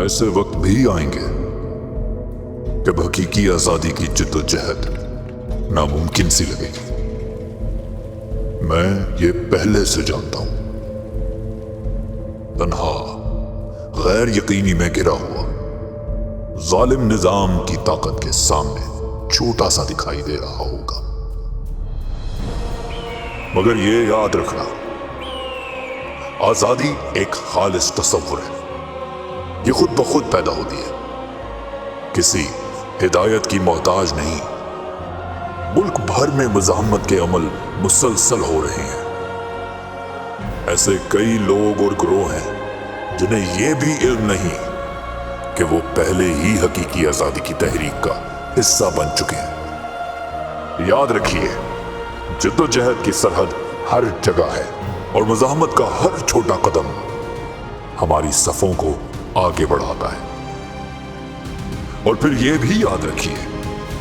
ایسے وقت بھی آئیں گے کہ حقیقی آزادی کی جدوجہد ناممکن سی لگے گی۔ میں یہ پہلے سے جانتا ہوں۔ تنہا غیر یقینی میں گرا ہوا ظالم نظام کی طاقت کے سامنے چھوٹا سا دکھائی دے رہا ہوگا، مگر یہ یاد رکھنا، آزادی ایک خالص تصور ہے۔ یہ خود بخود پیدا ہوتی ہے، کسی ہدایت کی محتاج نہیں۔ ملک بھر میں مزاحمت کے عمل مسلسل ہو رہے ہیں۔ ایسے کئی لوگ اور گروہ ہیں جنہیں یہ بھی علم نہیں کہ وہ پہلے ہی حقیقی آزادی کی تحریک کا حصہ بن چکے ہیں۔ یاد رکھیے، جدوجہد کی سرحد ہر جگہ ہے، اور مزاحمت کا ہر چھوٹا قدم ہماری صفوں کو آگے بڑھاتا ہے۔ اور پھر یہ بھی یاد رکھیے،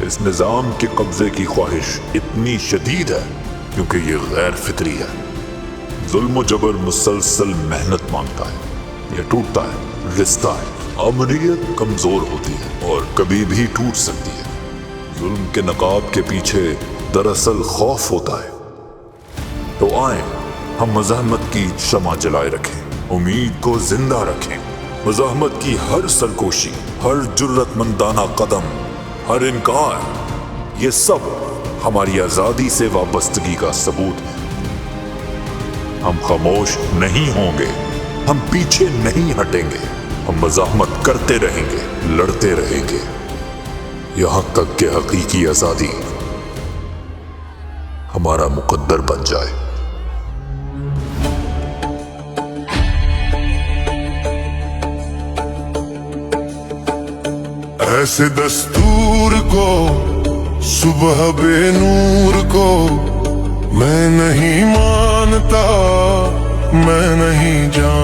اس نظام کے قبضے کی خواہش اتنی شدید ہے کیونکہ یہ غیر فطری ہے۔ ظلم و جبر مسلسل محنت مانگتا ہے، یہ ٹوٹتا ہے، رستا ہے۔ امنیت کمزور ہوتی ہے اور کبھی بھی ٹوٹ سکتی ہے۔ ظلم کے نقاب کے پیچھے دراصل خوف ہوتا ہے۔ تو آئیں ہم مزاحمت کی شمع جلائے رکھیں، امید کو زندہ رکھیں۔ مزاحمت کی ہر سرکوشی، ہر جرأت مندانہ قدم، ہر انکار، یہ سب ہماری آزادی سے وابستگی کا ثبوت ہے۔ ہم خاموش نہیں ہوں گے، ہم پیچھے نہیں ہٹیں گے، ہم مزاحمت کرتے رہیں گے، لڑتے رہیں گے، یہاں تک کہ حقیقی آزادی ہمارا مقدر بن جائے۔ ایسے دستور کو، صبح بے نور کو میں نہیں مانتا، میں نہیں جانتا۔